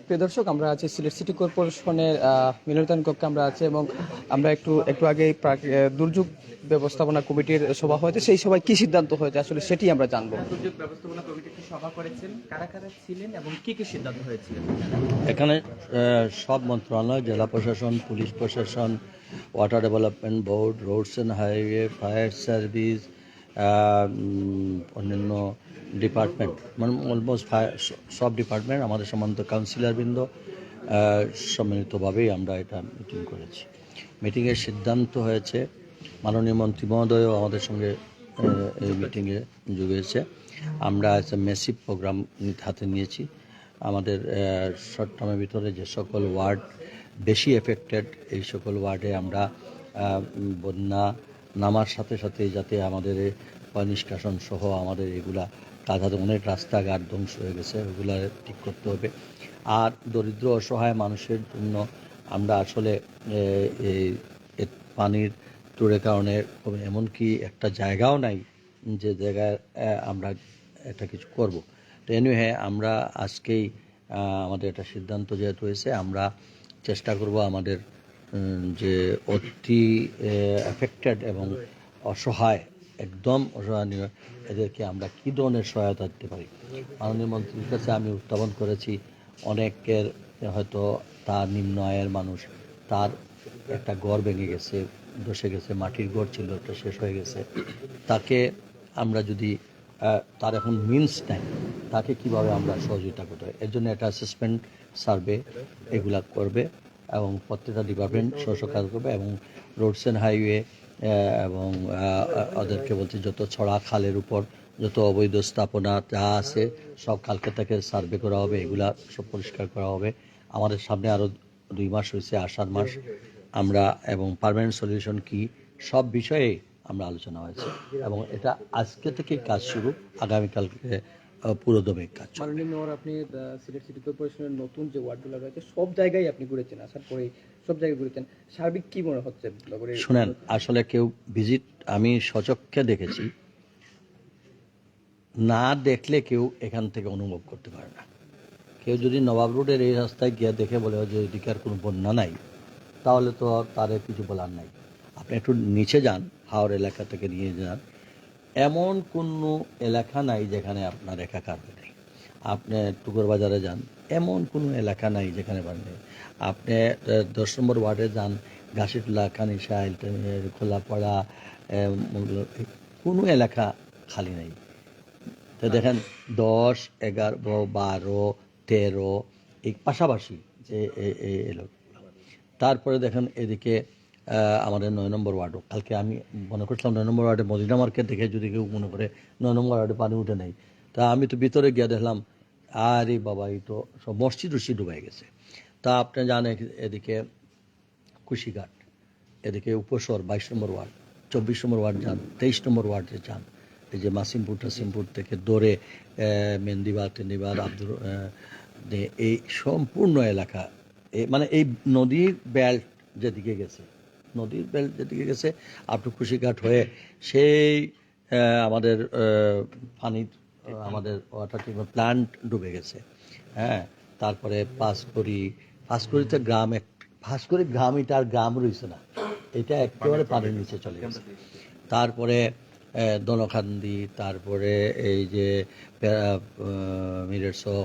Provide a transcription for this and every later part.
প্রিয় দর্শক, আমরা আছি সিলেট সিটি কর্পোরেশনের মিলনায়তন কক্ষে আমরা আছি এবং আমরা একটু আগে দুর্যোগ ব্যবস্থাপনা কমিটির সভা হয়েছে, সেই সভায় কি সিদ্ধান্ত হয়েছে আসলে সেটি আমরা জানবো। দুর্যোগ ব্যবস্থাপনা কমিটির সভা করেছেন, কারা কারা ছিলেন এবং কি কি সিদ্ধান্ত হয়েছিল? এখানে সব মন্ত্রণালয়, জেলা প্রশাসন, পুলিশ প্রশাসন, water development board, roads and highway, fire service, অন্যান্য ডিপার্টমেন্ট, মানে অলমোস্ট সব ডিপার্টমেন্ট, আমাদের সম্মানিত কাউন্সিলরবৃন্দ সম্মিলিতভাবেই আমরা এটা মিটিং করেছি। মিটিংয়ের সিদ্ধান্ত হয়েছে, মাননীয় মন্ত্রী মহোদয়ও আমাদের সঙ্গে এই মিটিংয়ে যোগ হয়েছে। আমরা একটা মেসিভ প্রোগ্রাম হাতে নিয়েছি। আমাদের শর্ট টার্মের ভিতরে যে সকল ওয়ার্ড বেশি এফেক্টেড, এই সকল ওয়ার্ডে আমরা বন্যা নামার সাথে সাথে যাতে আমাদের নিষ্কাশন সহ আমাদের এগুলা তাদের অনেক রাস্তাঘাট ধ্বংস হয়ে গেছে, ওগুলা ঠিক করতে হবে। আর দরিদ্র অসহায় মানুষের জন্য আমরা আসলে এই পানির তোড়ে কারণে এমনকি একটা জায়গাও নাই যে জায়গায় আমরা একটা কিছু করব। তো এনিওয়ে আমরা আজকেই আমাদের একটা সিদ্ধান্ত যেহেতু হয়েছে, আমরা চেষ্টা করব আমাদের যে অতি এফেক্টেড এবং অসহায়, একদম অসহায় এদেরকে আমরা কী ধরনের সহায়তা দিতে পারি। মাননীয় মন্ত্রীর কাছে আমি উত্থাপন করেছি, অনেকের হয়তো তার নিম্ন আয়ের মানুষ, তার একটা ঘর ভেঙে গেছে, ধসে গেছে, মাটির ঘর ছিল, ওটা শেষ হয়ে গেছে। তাকে আমরা যদি তার এখন মিনস নেই, তাকে কিভাবে আমরা সহযোগিতা করতে হয়, এর জন্য একটা অ্যাসেসমেন্ট সার্ভে এগুলা করবে এবং প্রত্যেকটা ডিপার্টমেন্ট কাজ করবে এবং রোডস অ্যান্ড হাইওয়ে এবং ওদেরকে বলছি যত ছড়া খালের উপর যত অবৈধ স্থাপনা যা আছে সব কালকে থেকে সার্ভে করা হবে, এগুলা সব পরিষ্কার করা হবে। আমাদের সামনে আরও 2 মাস হয়েছে, আষাঢ় মাস, আমরা এবং পার্মানেন্ট সলিউশন কি সব বিষয়ে আমরা আলোচনা হয়েছে এবং এটা আজকে থেকে কাজ শুরু, আগামীকালকে পুরোদমে কাজ। মাননীয় মেয়র, আপনি সিলেট সিটি কর্পোরেশনের নতুন যে ওয়ার্ডগুলো রয়েছে সব জায়গায় আপনি ঘুরেছেন, আসার পরেই সব জায়গায় ঘুরেছেন, সার্বিক কি মনে হচ্ছে? শুনেন, আসলে কেউ ভিজিট আমি সচক্ষে দেখেছি, না দেখলে কেউ এখান থেকে অনুভব করতে পারে না। কেউ যদি নবাব রোডের এই রাস্তায় গিয়ে দেখে বলে যে এদিকে আর কোনো বন্যা নাই, তাহলে তো তার কিছু বলার নাই। আপনি একটু নিচে যান, হাওড় এলাকা থেকে নিয়ে যান, এমন কোনো এলাকা নাই যেখানে আপনার একাকার নেই। আপনি টুকুর বাজারে যান, এমন কোনো এলাকা নাই যেখানে পানি নেই। আপনি 10 নম্বর ওয়ার্ডে যান, ঘাসিটুলা, কানিশাইল, খোলাপাড়া, কোনো এলাকা খালি নেই। তো দেখেন 10, 11, 12, 13 এই পাশাপাশি যে এলো। তারপরে দেখেন এদিকে আমাদের 9 নম্বর ওয়ার্ডও, কালকে আমি মনে করছিলাম 9 নম্বর ওয়ার্ডে মদিনা মার্কেট দেখে যদি কেউ মনে করে 9 নম্বর ওয়ার্ডে পানি উঠে নেই, তা আমি তো ভিতরে গিয়ে দেখলাম আরে বাবা, এই তো সব মসজিদ ডুবাই গেছে। তা আপনি জানেন এদিকে কুশিঘাট, এদিকে উপসর 22 নম্বর ওয়ার্ড, 24 নম্বর ওয়ার্ড যান, 23 নম্বর ওয়ার্ডে যান, এই যে মাসিমপুর থেকে দৌড়ে মেন্দিবাদ আব্দুর, এই সম্পূর্ণ এলাকা মানে এই নদীর বেল্ট যেদিকে গেছে আপ টু কুশিঘাট হয়ে সেই আমাদের পানির আমাদের ওয়াটার ট্রিটমেন্ট প্ল্যান্ট ডুবে গেছে। হ্যাঁ, তারপরে পাঁচকড়িতে গ্রাম এটা আর গ্রাম রয়েছে না, এটা একেবারে পানির নিচে চলে গেছে। তারপরে দনখান্দি, তারপরে এই যে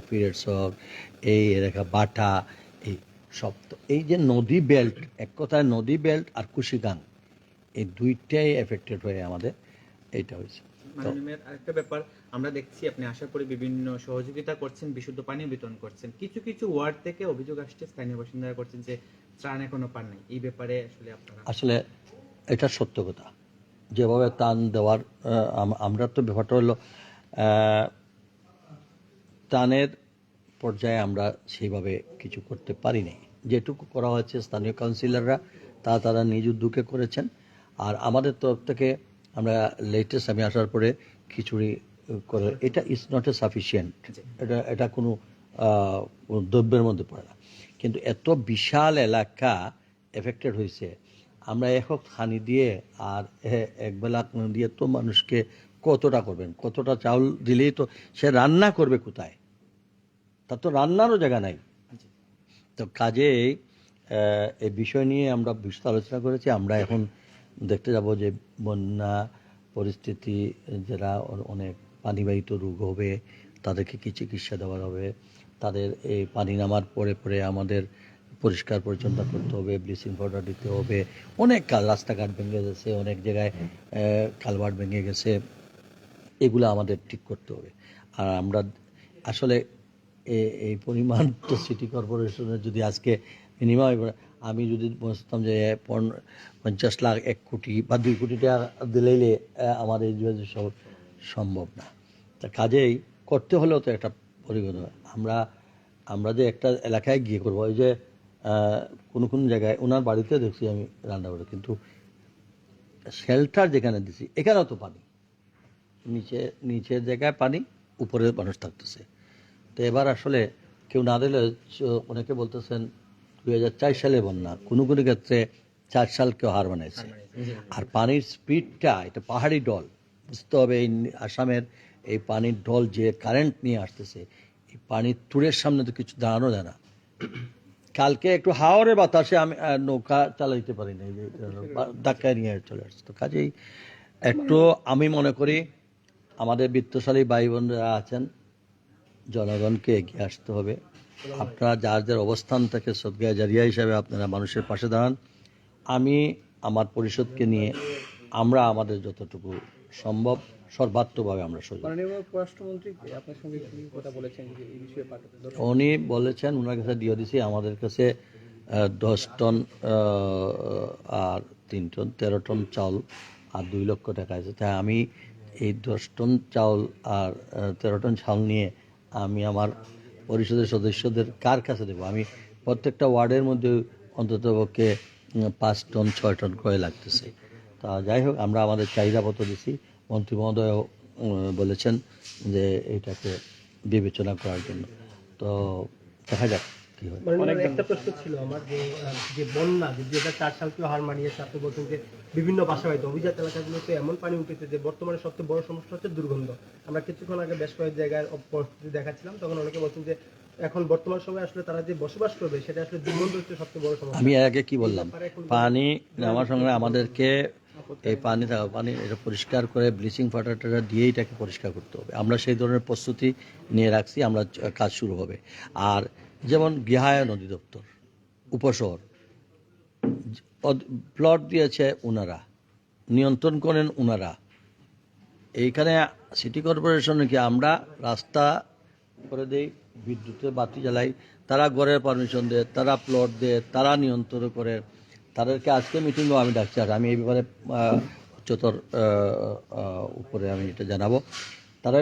ফিরেটসক, এই এলাকা বাটা, এই সব তো এই যে নদী বেল্ট, এক কথায় নদী বেল্ট আর কুশিগাং, এই দুইটাই এফেক্টেড হয়ে আমাদের এইটা হয়েছে। আরেকটা ব্যাপার, আমরা দেখছি আপনি আসার পরে বিভিন্ন সহযোগিতা করছেন, বিশুদ্ধ পানি বিতরণ করছেন। কিছু কিছু ওয়ার্ড থেকে অভিযোগ আসছে, স্থানীয় বাসিন্দারা করছেন যে ত্রাণ এখনো পান নাই। এই ব্যাপারে আসলে এটা সত্য কথা, যেভাবে ত্রাণ দেওয়ার আমরা তো ব্যাপারটা হলো ত্রাণের পর্যায়ে আমরা সেইভাবে কিছু করতে পারিনি। যেটুকু করা হয়েছে স্থানীয় কাউন্সিলররা তারা নিজ উদ্যোগে করেছেন। আর আমাদের তরফ থেকে আমরা লেটেস্ট আমি আসার পরে খিচুড়ি করে, এটা ইজ নট এ সাফিসিয়েন্ট, এটা কোনো দ্রব্যের মধ্যে পড়ে না। কিন্তু এত বিশাল এলাকা এফেক্টেড হয়েছে, আমরা একক হানি দিয়ে আর একবেলা দিয়ে তো মানুষকে কতটা করবেন, কতটা চাউল দিলেই তো সে রান্না করবে কোথায়, তার তো রান্নারও জায়গা নাই। তো কাজেই এই বিষয় নিয়ে আমরা বিশদ আলোচনা করেছি। আমরা এখন দেখতে যাব যে বন্যা পরিস্থিতি, যারা অনেক পানিবাহিত রোগ হবে তাদেরকে কি চিকিৎসা দেওয়া হবে, তাদের এই পানি নামার পরে পরে আমাদের পরিষ্কার পরিচ্ছন্নতা করতে হবে, ব্লিচিং পাউডার দিতে হবে, অনেক কাজ, রাস্তাঘাট ভেঙে গেছে, অনেক জায়গায় কালভার্ট ভেঙে গেছে, এগুলো আমাদের ঠিক করতে হবে। আর আমরা আসলে এই পরিমাণ তো সিটি কর্পোরেশনের যদি আজকে মিনিমাম, আমি যদি বলতাম যে 50 লাখ 1 কোটি বা 2 কোটি টাকা দিলেই আমাদের এই সব সম্ভব না। তা কাজেই করতে হলেও তো একটা পরিবর্তন। আমরা যে একটা এলাকায় গিয়ে করবো, ওই যে কোন জায়গায় ওনার বাড়িতে দেখছি আমি রান্না করে, কিন্তু শেল্টার যেখানে দিছি এখানেও তো পানি, নিচের জায়গায় পানি, উপরে মানুষ থাকতেছে। তো এবার আসলে কেউ না দিলে, অনেকে বলতেছেন 2004 সালে বন্যা, কোনো ক্ষেত্রে 4 সাল কেউ হার বানাইছে। আর পানির স্পিডটা, এটা পাহাড়ি ঢল, বুঝতে হবে এই আসামের এই পানির ঢল যে কারেন্ট নিয়ে আসতেছে, এই পানির তুড়ের সামনে তো কিছু দাঁড়ানো যায় না। কালকে একটু হাওয়ারে বাতাসে আমি নৌকা চালাইতে পারি না, ধাক্কায় নিয়ে চলে আসছে। তো কাজেই একটু আমি মনে করি আমাদের বিত্তশালী ভাই বোনরা আছেন, জনগণকে এগিয়ে আসতে হবে। আপনারা যার যার অবস্থান থেকে সদগায়ে জারিয়া হিসাবে আপনারা মানুষের পাশে দাঁড়ান। আমি আমার পরিষদকে নিয়ে আমরা আমাদের যতটুকু সম্ভব সর্বাত্মকভাবে আমরা সহযোগিতা। মাননীয় পররাষ্ট্রমন্ত্রী আপনার সঙ্গে কি কথা বলেছেন যে এই বিষয়ে পাঠাতে? উনি বলেছেন ওনার কাছে দিয়ে দিছি, আমাদের কাছে 10 টন আর 3 টন 13 টন চাউল আর 2 লক্ষ টাকা আছে। তাই আমি এই 10 টন চাউল আর 13 টন চাউল নিয়ে আমি আমার পরিষদের সদস্যদের কার কাছে দেবো? আমি প্রত্যেকটা ওয়ার্ডের মধ্যে অন্ততপক্ষে 5 টন 6 টন করে লাগতেছে। তা যাই হোক, আমরা আমাদের চাহিদাপত্র দিছি। মন্ত্রী মহোদয় বলেছেন যে এটাকে বিবেচনা করার জন্য। তো দেখা যাক কি হয়। একটা প্রশ্ন ছিল আমার, যে বন্যা যে 2004 সাল কেউ হার মানিয়েছে, আপনি বলছেন যে বিভিন্ন বাসাবাড়িতে অভিজাত এলাকাগুলোতে এমন পানি উঠেছে যে বর্তমানে সবচেয়ে বড় সমস্যা হচ্ছে দুর্গন্ধ। আমরা কিছুক্ষণ আগে বেশ কয়েক জায়গায় পরিস্থিতি দেখাচ্ছিলাম, তখন অনেকে বলছেন যে এখন বর্তমান সময়ে আসলে তারা যে বসবাস করবে সেটা আসলে দুর্গন্ধ হচ্ছে সবচেয়ে বড় সমস্যা। আমি আগে কি বললাম, পানি নেওয়ার সঙ্গে আমাদেরকে এই পানি এটা পরিষ্কার করে ব্লিচিং পাউডারটা দিয়ে এটাকে পরিষ্কার করতে হবে। আমরা সেই ধরনের প্রস্তুতি নিয়ে রাখছি, আমরা কাজ শুরু হবে। আর যেমন গৃহায়ন অধিদপ্তর, উপশহর প্লট দিয়েছে ওনারা, নিয়ন্ত্রণ করেন ওনারা। এইখানে সিটি কর্পোরেশনে কি আমরা রাস্তা করে দেই, বিদ্যুতের বাতি জ্বালাই, তারা ঘরের পারমিশন দেয়, তারা প্লট দেয়, তারা নিয়ন্ত্রণ করে। তাদেরকে আজকে মিটিংও আমি ডাকছি, আর আমি এই ব্যাপারে উচ্চতর উপরে আমি এটা জানাবো। তারা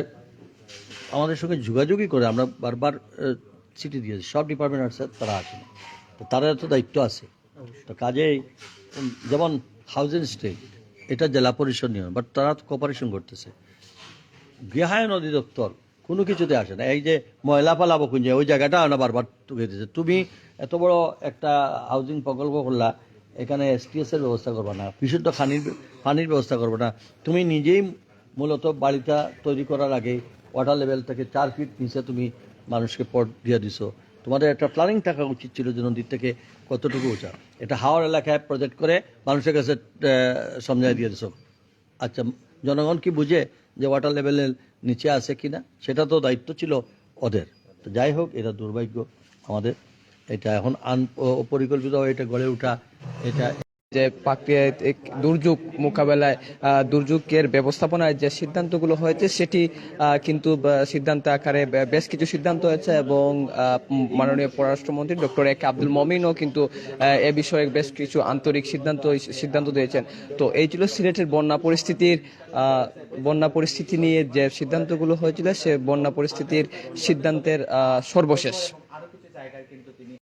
আমাদের সঙ্গে যোগাযোগই করে, আমরা বারবার চিঠি দিয়েছি, সব ডিপার্টমেন্ট আছে, তারা আসে না। তো তাদের তো দায়িত্ব আছে। তো কাজেই যেমন হাউজিং স্টেট, এটা জেলা পরিষদ নিয়ম, বাট তারা তো কোঅপারেশন করতেছে। গৃহায়ন অধিদপ্তর কোনো কিছুতে আসে না। এই যে ময়লা পালাবো খুঁজে, ওই জায়গাটা আমরা বারবার তুলে দিয়েছে। তুমি এত বড় একটা হাউজিং প্রকল্প করলা, এখানে STS এর ব্যবস্থা করবে না, বিশুদ্ধ পানির ব্যবস্থা করবে না। তুমি নিজেই মূলত বাড়িটা তৈরি করার আগে ওয়াটার লেভেল থেকে 4 ফিট নিচে তুমি মানুষকে পট দিয়ে দিছো। তোমাদের একটা প্ল্যানিং থাকা উচিত ছিল যে নদীর থেকে কতটুকু উঁচা। এটা হাওড় এলাকায় প্রজেক্ট করে মানুষের কাছে সমঝাই দিয়ে দিছো। আচ্ছা, জনগণ কি বুঝে যে ওয়াটার লেভেলের নিচে আছে কিনা? সেটা তো দায়িত্ব ছিল ওদের। তো যাই হোক, এটা দুর্ভাগ্য আমাদের, এটা এখন অপরিকল্পিতভাবে এটা গড়ে ওঠা, এটা যে প্রাকৃতিক দুর্যোগ মোকাবেলায় দুর্যোগের ব্যবস্থাপনায় যে সিদ্ধান্তগুলো হয়েছে সেটি কিন্তু সিদ্ধান্ত আকারে বেশ কিছু সিদ্ধান্ত হয়েছে, এবং মাননীয় পররাষ্ট্রমন্ত্রী ডক্টর A.K. আব্দুল মমিনও কিন্তু এ বিষয়ে বেশ কিছু আন্তরিক সিদ্ধান্ত দিয়েছেন। তো এই ছিল সিলেটের বন্যা পরিস্থিতি নিয়ে যে সিদ্ধান্তগুলো হয়েছিল, সে বন্যা পরিস্থিতির সিদ্ধান্তের সর্বশেষ। আরো কিছু জায়গায় কিন্তু